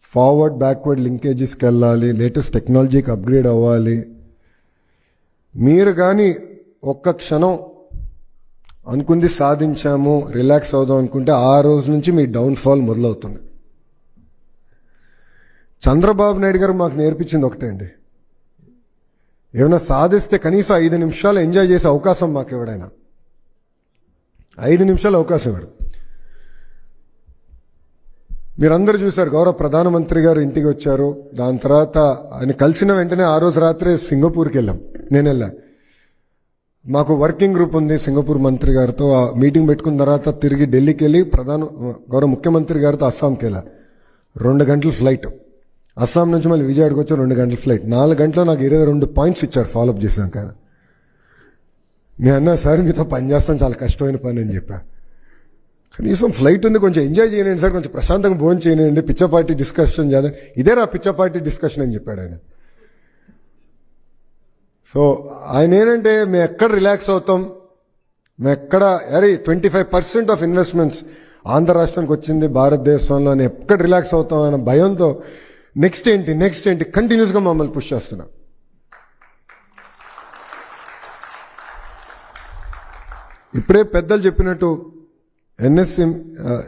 Forward backward లింకేజెస్కి వెళ్ళాలి, latest టెక్నాలజీకి upgrade అవ్వాలి. మీరు కానీ ఒక్క క్షణం అనుకుంది సాధించాము, రిలాక్స్ అవుదాం అనుకుంటే ఆ రోజు నుంచి మీ డౌన్ఫాల్ మొదలవుతుంది. చంద్రబాబు నాయుడు గారు మాకు నేర్పించింది ఒకటే అండి, ఏమైనా సాధిస్తే కనీసం 5 నిమిషాలు ఎంజాయ్ చేసే అవకాశం మాకు ఎవడైనా 5 నిమిషాలు అవకాశం ఇవ్వడు. మీరందరూ చూశారు, గౌరవ ప్రధానమంత్రి గారు ఇంటికి వచ్చారు. దాని తర్వాత ఆయన కలిసిన వెంటనే ఆ రోజు రాత్రే సింగపూర్కి వెళ్ళాం. నేను వెళ్ళా. మాకు వర్కింగ్ గ్రూప్ ఉంది సింగపూర్ మంత్రి గారితో. ఆ మీటింగ్ పెట్టుకున్న తర్వాత తిరిగి ఢిల్లీకి వెళ్ళి గౌరవ ముఖ్యమంత్రి గారితో అస్సాంకి వెళ్ళా. 2 గంటల ఫ్లైట్. అస్సాం నుంచి మళ్ళీ విజయవాడకి వచ్చి 2 గంటల ఫ్లైట్. 4 గంటల్లో నాకు 22 పాయింట్స్ ఇచ్చారు ఫాలోఅప్ చేశాక. నేను అన్నా, సార్ మీతో పని చేస్తాం చాలా కష్టమైన పని అని చెప్పా. కనీసం ఫ్లైట్ ఉంది, కొంచెం ఎంజాయ్ చేయనండి సార్, కొంచెం ప్రశాంతంగా భోజనం చేయనండి, పిచ్చపార్టీ డిస్కషన్ చేద్దాం. ఇదే నా పిచ్చపార్టీ డిస్కషన్ అని చెప్పాడు ఆయన. సో ఆయన ఏంటంటే, మేము ఎక్కడ రిలాక్స్ అవుతాం, మేము ఎక్కడ 25% ఆఫ్ ఇన్వెస్ట్మెంట్స్ ఆంధ్ర రాష్ట్రానికి వచ్చింది భారతదేశంలో అని ఎక్కడ రిలాక్స్ అవుతాం అన్న భయంతో నెక్స్ట్ ఏంటి కంటిన్యూస్గా మమ్మల్ని పుష్ చేస్తున్నా. ఇప్పుడే పెద్దలు చెప్పినట్టు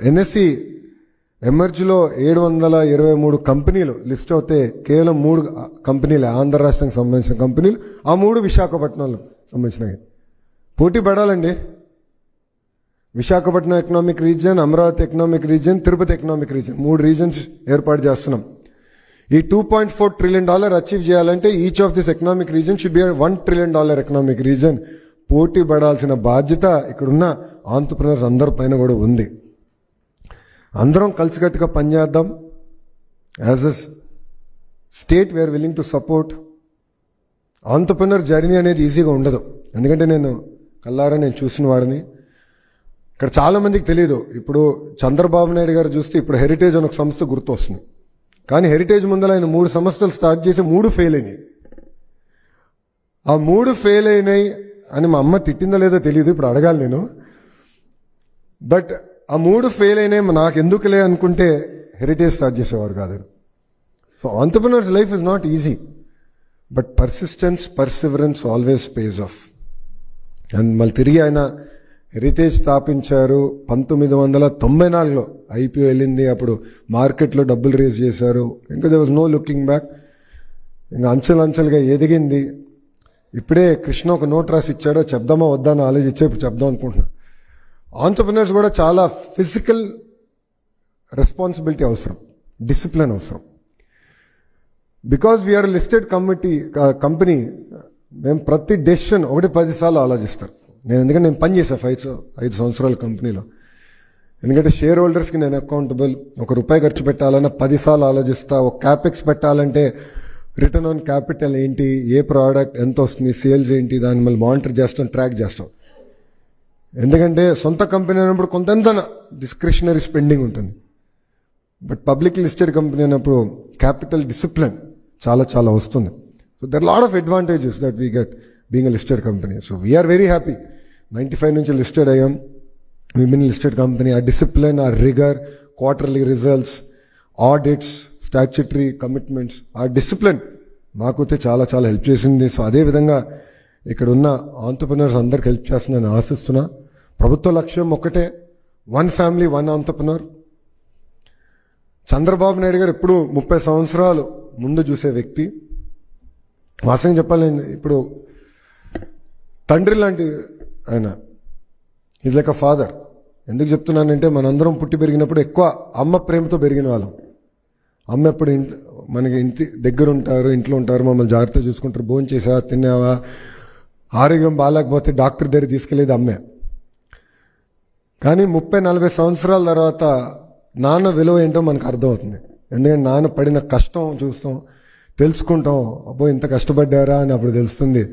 ఎన్ఎస్సి ఎమర్జ్లో 723 కంపెనీలు లిస్ట్ అవుతే కేవలం 3 కంపెనీలే ఆంధ్ర రాష్ట్రానికి సంబంధించిన కంపెనీలు. ఆ 3 విశాఖపట్నంలో సంబంధించినవి. పోటీ పడాలండి. Visakhapatnam economic region, Amaravati economic region, Tirupati economic region, 3 regions ఏర్పాటు చేస్తున్నాం. ఈ $2.4 trillion అచీవ్ చేయాలంటే each of this economic region should be $1 trillion economic region. పోటీ పడాల్సిన బాధ్యత ఇక్కడున్న ఆంట్రప్రెనర్స్ అందరి పైన కూడా ఉంది. అందరం కలిసికట్టుగా పనిచేద్దాం. As a state we are willing to support. Entrepreneur journey అనేది ఈజీగా ఉండదు. ఎందుకంటే నేను కల్లారా చూసిన వాడిని. ఇక్కడ చాలామందికి తెలియదు. ఇప్పుడు చంద్రబాబు నాయుడు గారు చూస్తే ఇప్పుడు హెరిటేజ్ అనే ఒక సంస్థ గుర్తు వస్తుంది. కానీ హెరిటేజ్ ముందర ఆయన 3 సంస్థలు స్టార్ట్ చేసి 3 ఫెయిల్ అయినాయి. ఆ 3 ఫెయిల్ అయినాయి అని మా అమ్మ తిట్టిందో లేదో తెలియదు, ఇప్పుడు అడగాలి నేను. బట్ ఆ 3 ఫెయిల్ అయినాయి నాకు ఎందుకులే అనుకుంటే హెరిటేజ్ స్టార్ట్ చేసేవారు కాదు. So entrepreneurs life is not easy, but persistence, perseverance always pays off. And మళ్ళీ తిరిగి ఆయన హెరిటేజ్ స్థాపించారు. 1994లో ఐపీఓ వెళ్ళింది. అప్పుడు మార్కెట్లో డబ్బులు రేజ్ చేశారు. ఇంకా there was no looking back. ఇంకా అంచెలుగా ఎదిగింది. ఇప్పుడే కృష్ణ ఒక నోట్ రాసి ఇచ్చాడో, చెప్దామా వద్దా అని ఆలోచించే ఇప్పుడు చెప్దాం అనుకుంటున్నా. ఆంట్రప్రెనర్స్ కూడా చాలా ఫిజికల్ రెస్పాన్సిబిలిటీ అవసరం, డిసిప్లిన్ అవసరం. బికాజ్ వీఆర్ లిస్టెడ్ కంపెనీ, మేము ప్రతి డెసిషన్ 10 సార్లు ఆలోచిస్తారు. ఎందుకంటే నేను పని చేశాను 5 సంవత్సరాల కంపెనీలో. ఎందుకంటే షేర్ హోల్డర్స్కి నేను అకౌంటబుల్. ₹1 ఖర్చు పెట్టాలన్నా 10 సార్లు ఆలోచిస్తా. ఒక క్యాపెక్స్ పెట్టాలంటే రిటర్న్ ఆన్ క్యాపిటల్ ఏంటి, ఏ ప్రోడక్ట్ ఎంత వస్తుంది, సేల్స్ ఏంటి, దాన్ని మళ్ళీ మానిటర్ చేస్తాం, ట్రాక్ చేస్తాం. ఎందుకంటే సొంత కంపెనీ అయినప్పుడు కొంత డిస్క్రిషనరీ స్పెండింగ్ ఉంటుంది. బట్ పబ్లిక్ లిస్టెడ్ కంపెనీ అయినప్పుడు క్యాపిటల్ డిసిప్లిన్ చాలా వస్తుంది. So there lot of advantages that we get being a listed company. So we're very happy. 95 నుంచి లిస్టెడ్ అయ్యాం. Women listed company. ఆ డిసిప్లిన్, ఆ rigour, quarterly results, audits, statutory commitments, ఆ discipline మాకైతే చాలా హెల్ప్ చేసింది. సో అదేవిధంగా ఇక్కడ ఉన్న ఆంట్రప్రెనర్స్ అందరికి హెల్ప్ చేస్తుందని ఆశిస్తున్నా. ప్రభుత్వ లక్ష్యం ఒకటే, 1 ఫ్యామిలీ 1 ఆంట్రప్రెనర్. చంద్రబాబు నాయుడు గారు ఎప్పుడు 30 సంవత్సరాలు ముందు చూసే వ్యక్తి. వాస్తవంగా చెప్పాలి, ఇప్పుడు తండ్రి లాంటి ఆయన. Is like a father. ఎందుకు చెప్తున్నానంటే, మనందరం పుట్టి పెరిగినప్పుడు ఎక్కువ అమ్మ ప్రేమతో పెరిగిన వాళ్ళం. అమ్మ ఎప్పుడు మనకి ఇంటి దగ్గర ఉంటారు, ఇంట్లో ఉంటారు, మమ్మల్ని జాగ్రత్తగా చూసుకుంటారు. భోజనం చేసావా, తిన్నావా, ఆరోగ్యం బాగాలేకపోతే డాక్టర్ దగ్గర తీసుకెళ్ళేది అమ్మే. కానీ 30-40 సంవత్సరాల తర్వాత నాన్న విలువ ఏంటో మనకు అర్థమవుతుంది. ఎందుకంటే నాన్న పడిన కష్టం చూస్తాం, తెలుసుకుంటాం. అబ్బో ఇంత కష్టపడ్డారా అని అప్పుడు తెలుస్తుంది.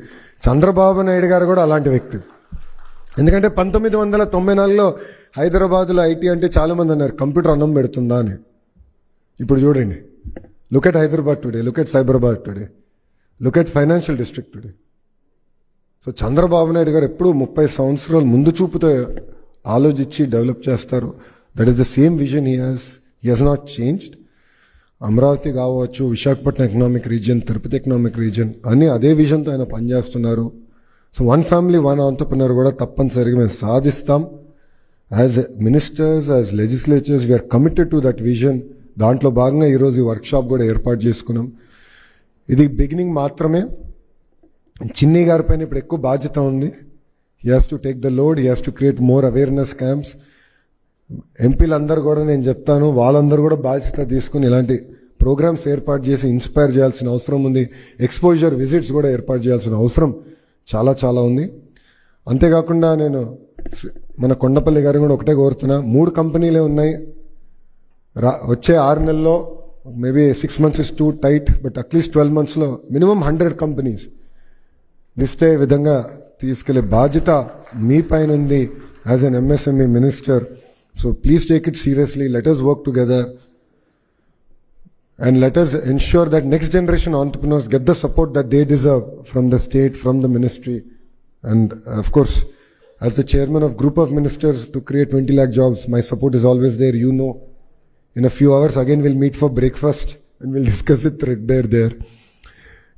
చంద్రబాబు నాయుడు గారు కూడా అలాంటి వ్యక్తి. ఎందుకంటే 1994లో హైదరాబాద్లో ఐటీ అంటే చాలామంది అన్నారు కంప్యూటర్ అన్నం పెడుతుందా అని. ఇప్పుడు చూడండి, look at Hyderabad today, look at Cyberabad today, look at financial district today. So Chandrababu Naidu garu ఎప్పుడు 30 సంవత్సరాలు ముందు చూపుతో ఆలోచించి డెవలప్ చేస్తారు. That is the same vision he has not changed. Amaravati కావచ్చు, Visakhapatnam economic region, Tirupati economic region అని అదే విజన్తో ఆయన పనిచేస్తున్నారు. So one family one entrepreneur కూడా తప్పనిసరిగా మేము సాధిస్తాం. As ministers, as legislatures we are committed to that vision. దాంట్లో భాగంగా ఈరోజు ఈ వర్క్షాప్ కూడా ఏర్పాటు చేసుకున్నాం. ఇది బిగినింగ్ మాత్రమే. చిన్ని గారి పైన ఇప్పుడు ఎక్కువ బాధ్యత ఉంది. He has to take the load, he has to create more awareness camps. ఎంపీలందరూ కూడా నేను చెప్తాను, వాళ్ళందరూ కూడా బాధ్యత తీసుకుని ఇలాంటి ప్రోగ్రామ్స్ ఏర్పాటు చేసి ఇన్స్పైర్ చేయాల్సిన అవసరం ఉంది. ఎక్స్పోజర్ విజిట్స్ కూడా ఏర్పాటు చేయాల్సిన అవసరం చాలా చాలా ఉంది. అంతేకాకుండా నేను మన కొండపల్లి గారు కూడా ఒకటే కోరుతున్నా, 3 కంపెనీలే ఉన్నాయి. వచ్చే 6 నెలల్లో maybe 6 months is too tight, but at least 12 monthsలో మినిమం 100 కంపెనీస్ లిస్ట్ అయ్యే విధంగా తీసుకెళ్లే బాధ్యత మీ పైన ఉంది as an MSME minister. So please take it seriously. Let us work together and let us ensure that next generation entrepreneurs get the support that they deserve from the state, from the ministry. And of course, as the chairman of group of ministers to create 20 lakh jobs, my support is always there. You know, in a few hours again we'll meet for breakfast and we'll discuss it threadbare there.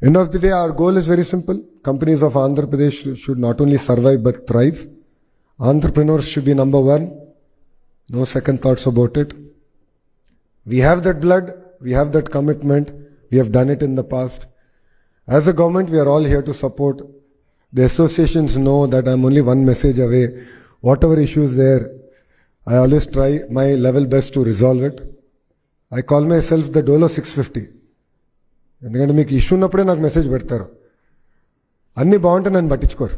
End of the day, our goal is very simple. Companies of Andhra Pradesh should not only survive but thrive. Entrepreneurs should be number one. No second thoughts about it. We have that blood, we have that commitment, we have done it in the past. As a government, we are all here to support. The associations know that I'm only one message away. Whatever issues there, I always try my level best to resolve it. I call myself the Dolo 650. ఎందుకంటే మీకు issue ఉన్నప్పుడే నాకు message పెడతారు. అన్నీ బాగుంటే నన్ను పట్టించుకోరు.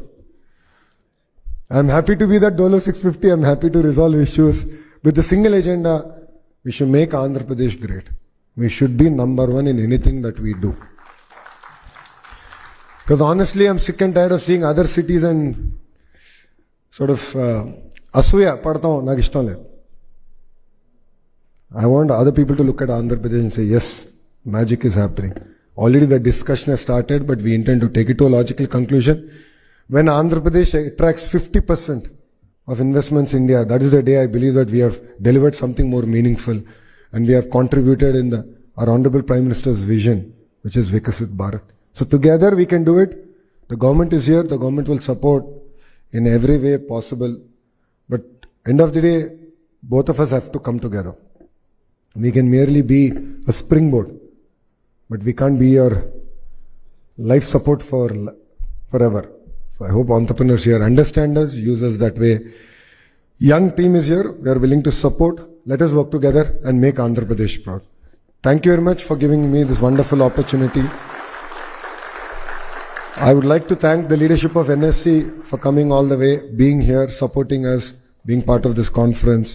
I'm happy to be that Dolo 650. I'm happy to resolve issues with the single agenda. We should make Andhra Pradesh great. We should be number 1 in anything that we do. Because honestly, I'm sick and tired of seeing other cities and sort of అసూయ పడతాం నాకు ఇష్టం లేదు. I want other people to look at Andhra Pradesh and say, yes, magic is happening. Already the discussion has started, but we intend to take it to a logical conclusion. When Andhra Pradesh attracts 50% of investments in India, that is the day I believe that we have delivered something more meaningful and we have contributed in our Honorable Prime Minister's vision, which is Vikasit Bharat. So together we can do it. The government is here, the government will support in every way possible. But end of the day, both of us have to come together. We can merely be a springboard, but we can't be your life support forever. So I hope entrepreneurs here understand us, use us that way. Young team is here. We are willing to support. Let us work together and make Andhra Pradesh proud. Thank you very much for giving me this wonderful opportunity. I would like to thank the leadership of NSC for coming all the way, being here, supporting us, being part of this conference.